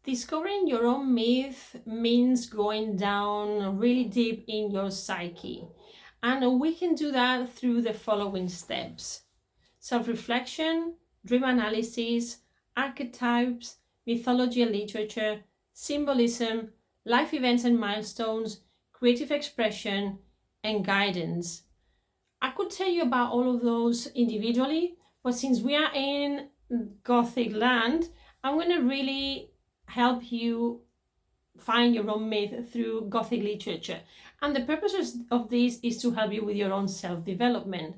Discovering your own myth means going down really deep in your psyche. And we can do that through the following steps: self-reflection, dream analysis, archetypes, mythology and literature, symbolism, life events and milestones, creative expression, and guidance. I could tell you about all of those individually, but since we are in Gothic Land, I'm going to really help you find your own myth through Gothic literature. And the purpose of this is to help you with your own self-development.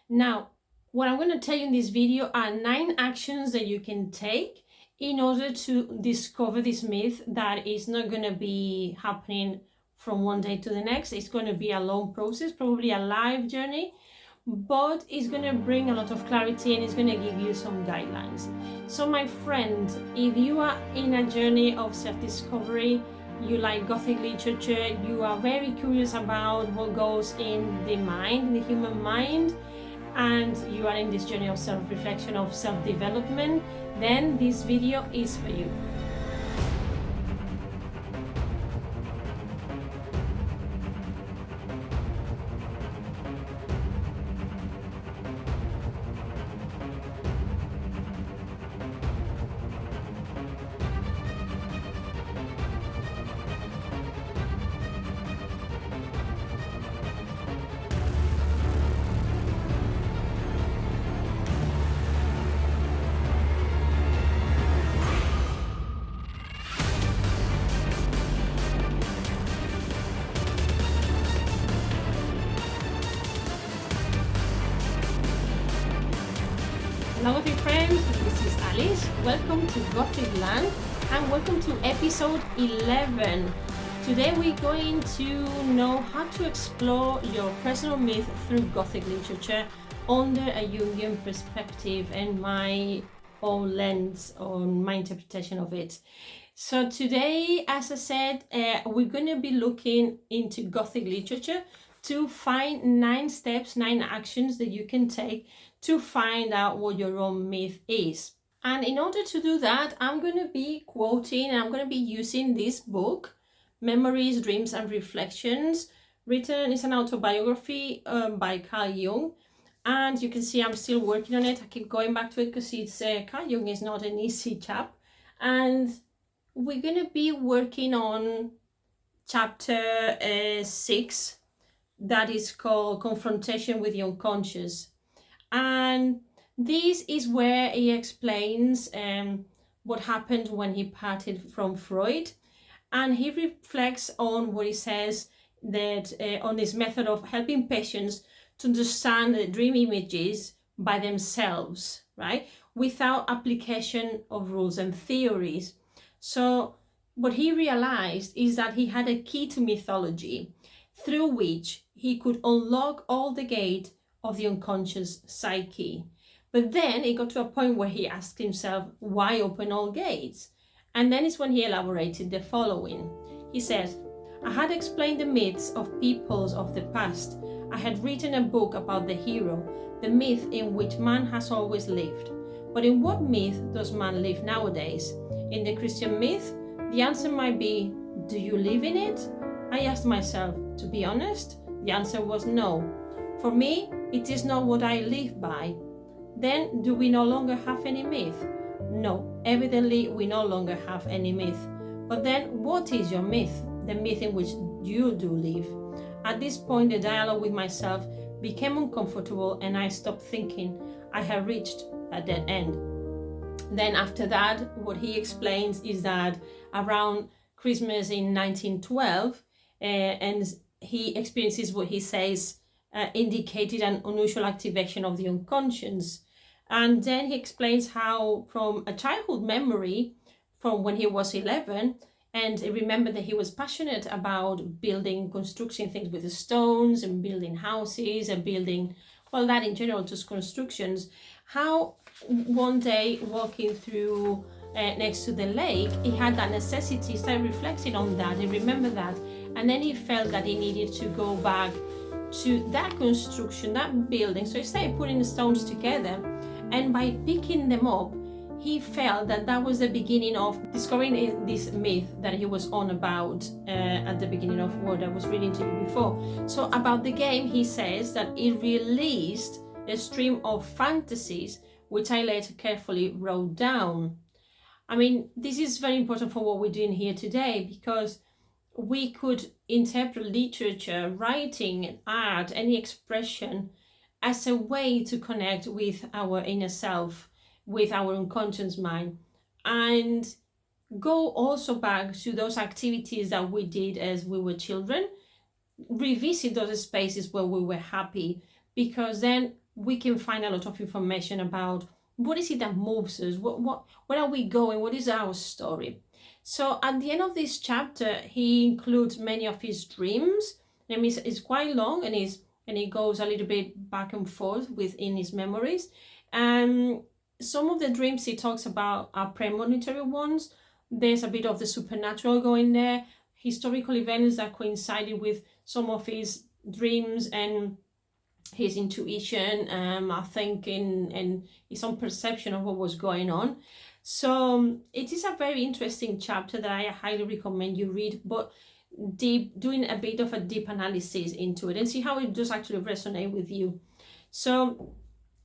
Now, what I'm going to tell you in this video are 9 actions that you can take in order to discover this myth that is not going to be happening from one day to the next. It's going to be a long process, probably a life journey, but it's going to bring a lot of clarity and it's going to give you some guidelines. So my friend, if you are in a journey of self-discovery, you like Gothic literature, you are very curious about what goes in the mind, the human mind, and you are in this journey of self-reflection, of self-development, then this video is for you. Hello dear friends, this is Alice. Welcome to Gothic Land and welcome to episode 11. Today we're going to know how to explore your personal myth through Gothic literature under a Jungian perspective and my own lens on my interpretation of it. So today, as I said, we're going to be looking into Gothic literature to find 9 steps, 9 actions that you can take to find out what your own myth is. And in order to do that, I'm going to be quoting and I'm going to be using this book, Memories, Dreams and Reflections. It's an autobiography by Carl Jung. And you can see I'm still working on it. I keep going back to it because Carl Jung is not an easy chap. And we're going to be working on chapter 6, that is called Confrontation with the Unconscious. And this is where he explains what happened when he parted from Freud. And he reflects on what he says that on this method of helping patients to understand the dream images by themselves, right? Without application of rules and theories. So what he realized is that he had a key to mythology through which he could unlock all the gate of the unconscious psyche. But then it got to a point where he asked himself, why open all gates? And then it's when he elaborated the following. He said, I had explained the myths of peoples of the past. I had written a book about the hero, the myth in which man has always lived. But in what myth does man live nowadays? In the Christian myth, the answer might be, do you live in it? I asked myself, to be honest, the answer was no. For me, it is not what I live by. Then, do we no longer have any myth? No, evidently we no longer have any myth. But then, what is your myth? The myth in which you do live. At this point, the dialogue with myself became uncomfortable and I stopped thinking. I had reached a dead end. Then after that, what he explains is that around Christmas in 1912, and he experiences what he says indicated an unusual activation of the unconscious. And then he explains how from a childhood memory from when he was 11, and he remembered that he was passionate about building, constructing things with the stones and building houses and building, well, that in general, just constructions, how one day walking through next to the lake, he had that necessity, started reflecting on that, he remembered that, and then he felt that he needed to go back to that construction, that building. So he started putting the stones together, and by picking them up, he felt that that was the beginning of discovering this myth that he was on about at the beginning of what I was reading to you before. So about the game, he says that it released a stream of fantasies which I later carefully wrote down. I mean, this is very important for what we're doing here today, because we could interpret literature, writing, art, any expression as a way to connect with our inner self, with our unconscious mind, and go also back to those activities that we did as we were children, revisit those spaces where we were happy, because then we can find a lot of information about what is it that moves us, where are we going, what is our story. So at the end of this chapter, he includes many of his dreams. I mean, it's quite long, and it goes a little bit back and forth within his memories. Some of the dreams he talks about are premonitory ones. There's a bit of the supernatural going there, historical events that coincided with some of his dreams and his intuition, I think, and his own perception of what was going on. So it is a very interesting chapter that I highly recommend you read, but doing a bit of a deep analysis into it and see how it does actually resonate with you. So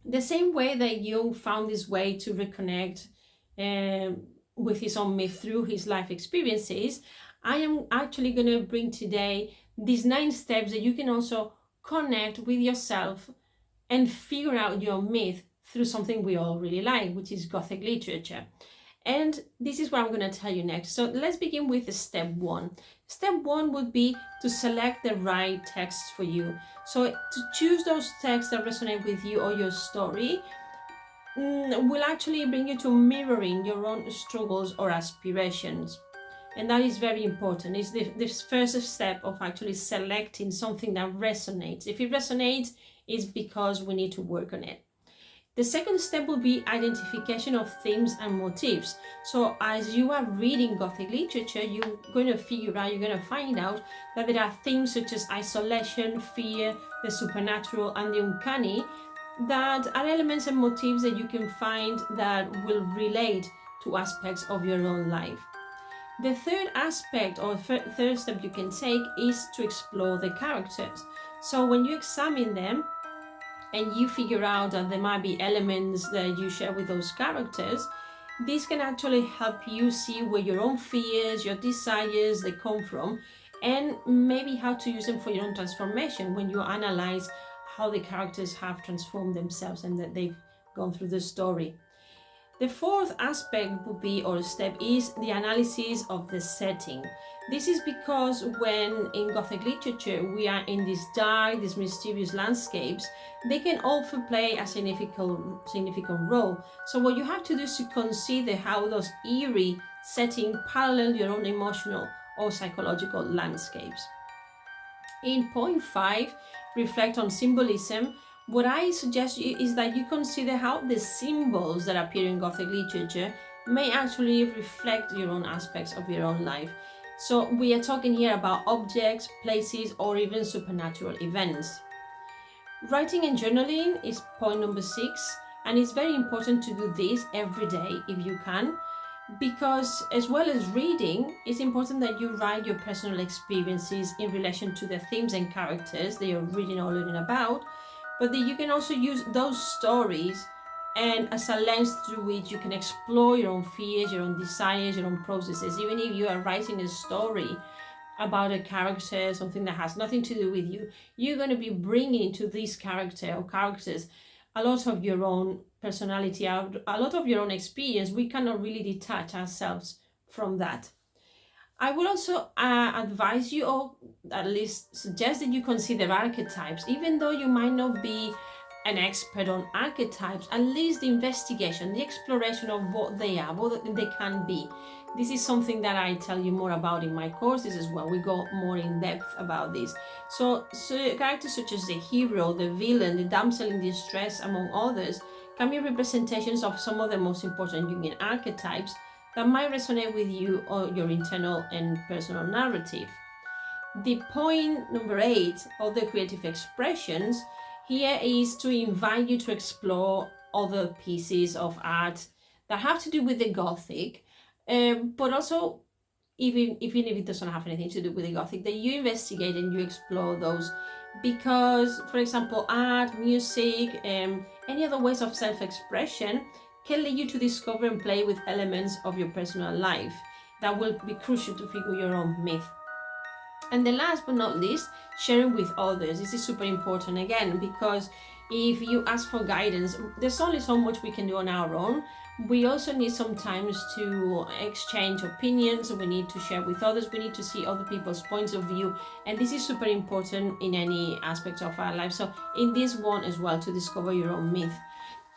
the same way that Jung found his way to reconnect with his own myth through his life experiences, I am actually going to bring today these 9 steps that you can also connect with yourself and figure out your myth through something we all really like, which is Gothic literature. And this is what I'm going to tell you next. So let's begin with step 1. Step 1 would be to select the right texts for you. So to choose those texts that resonate with you or your story will actually bring you to mirroring your own struggles or aspirations. And that is very important. It's this first step of actually selecting something that resonates. If it resonates, it's because we need to work on it. The second step will be identification of themes and motifs. So as you are reading Gothic literature, you're going to find out that there are themes such as isolation, fear, the supernatural, and the uncanny that are elements and motifs that you can find that will relate to aspects of your own life. The third aspect or third step you can take is to explore the characters. So when you examine them and you figure out that there might be elements that you share with those characters, this can actually help you see where your own fears, your desires, they come from, and maybe how to use them for your own transformation when you analyze how the characters have transformed themselves and that they've gone through the story. The fourth aspect would be, or step, is the analysis of the setting. This is because when in Gothic literature we are in these dark, these mysterious landscapes, they can often play a significant role. So what you have to do is to consider how those eerie settings parallel your own emotional or psychological landscapes. In point 5, reflect on symbolism. What I suggest is that you consider how the symbols that appear in Gothic literature may actually reflect your own aspects of your own life. So we are talking here about objects, places, or even supernatural events. Writing and journaling is point number 6, and it's very important to do this every day if you can, because as well as reading, it's important that you write your personal experiences in relation to the themes and characters that you're reading or learning about, but that you can also use those stories and as a lens through which you can explore your own fears, your own desires, your own processes. Even if you are writing a story about a character, something that has nothing to do with you, you're going to be bringing to this character or characters a lot of your own personality, a lot of your own experience. We cannot really detach ourselves from that. I would also advise you, or at least suggest, that you consider archetypes. Even though you might not be an expert on archetypes, at least the investigation, the exploration of what they are, what they can be. This is something that I tell you more about in my courses as well. We go more in depth about this. So characters such as the hero, the villain, the damsel in distress, among others, can be representations of some of the most important Jungian archetypes that might resonate with you or your internal and personal narrative. The point number 8 of the creative expressions here is to invite you to explore other pieces of art that have to do with the Gothic, but also even if it doesn't have anything to do with the Gothic, that you investigate and you explore those, because, for example, art, music, any other ways of self-expression can lead you to discover and play with elements of your personal life that will be crucial to figure your own myth. And the last but not least, sharing with others. This is super important again, because if you ask for guidance, there's only so much we can do on our own. We also need sometimes to exchange opinions. We need to share with others. We need to see other people's points of view. And this is super important in any aspect of our life. So in this one as well, to discover your own myth.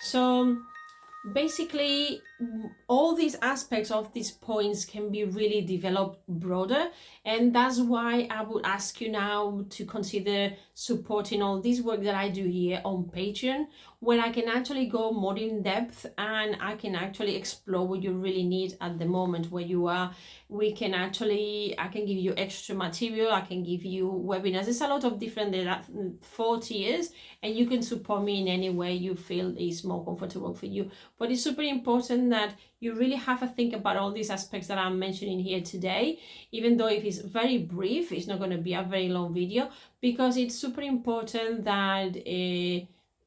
So basically, all these aspects of these points can be really developed broader, and that's why I would ask you now to consider supporting all this work that I do here on Patreon, where I can actually go more in depth and I can actually explore what you really need at the moment where you are. I can give you extra material, I can give you webinars. There's a lot of different 4 tiers, and you can support me in any way you feel is more comfortable for you. But it's super important that you really have a think about all these aspects that I'm mentioning here today, even though if it's very brief, it's not going to be a very long video, because it's super important that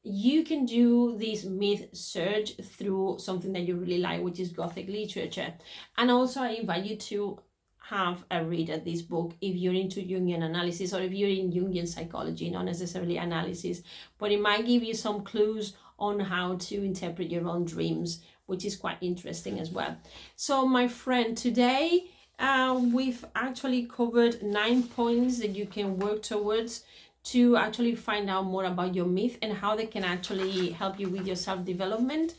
you can do this myth search through something that you really like, which is Gothic literature. And also I invite you to have a read at this book if you're into Jungian analysis, or if you're in Jungian psychology, not necessarily analysis, but it might give you some clues on how to interpret your own dreams, which is quite interesting as well. So my friend, today we've actually covered 9 points that you can work towards to actually find out more about your myth and how they can actually help you with your self-development.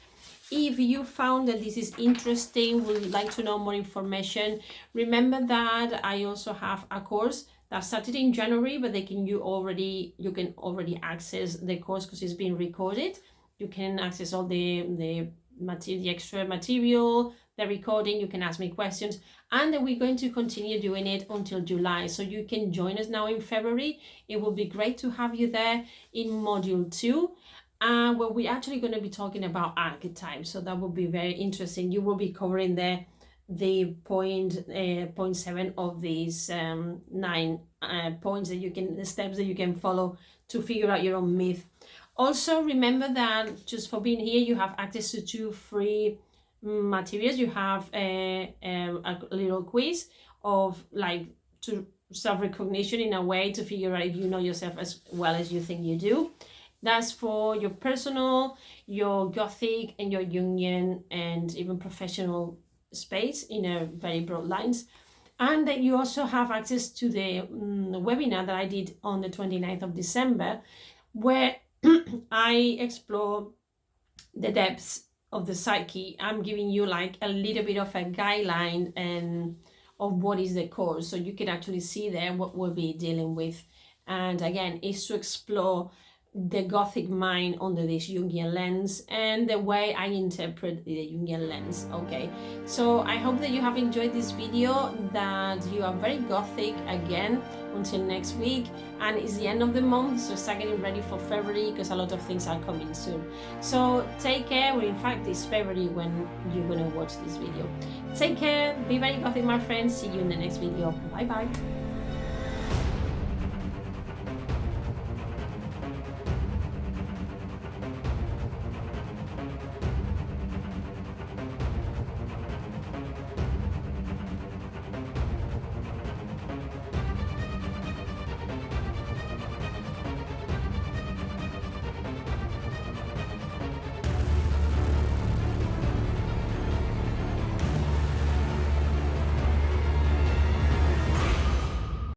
If you found that this is interesting, would like to know more information, remember that I also have a course that started in January, but you can already access the course because it's been recorded. You can access all the extra material, the recording. You can ask me questions, and then we're going to continue doing it until July. So you can join us now in February. It will be great to have you there in module 2. Where we're actually going to be talking about archetypes, so that will be very interesting. You will be covering the point 7 of these 9 points the steps that you can follow to figure out your own myth. Also remember that just for being here, you have access to 2 free materials. You have a little quiz of to self-recognition in a way to figure out if you know yourself as well as you think you do. That's for your personal, your Gothic, and your Jungian, and even professional space in a very broad lines. And then you also have access to the webinar that I did on the 29th of December, where I explore the depths of the psyche. I'm giving you a little bit of a guideline and of what is the course, so you can actually see there what we'll be dealing with. And again, it's to explore the Gothic mind under this Jungian lens and the way I interpret the Jungian lens. Okay, so I hope that you have enjoyed this video, that you are very Gothic again until next week. And it's the end of the month, so start getting ready for February, because a lot of things are coming soon. So take care. Well, in fact, it's February when you're gonna watch this video. Take care, be very Gothic, my friends. See you in the next video. Bye bye.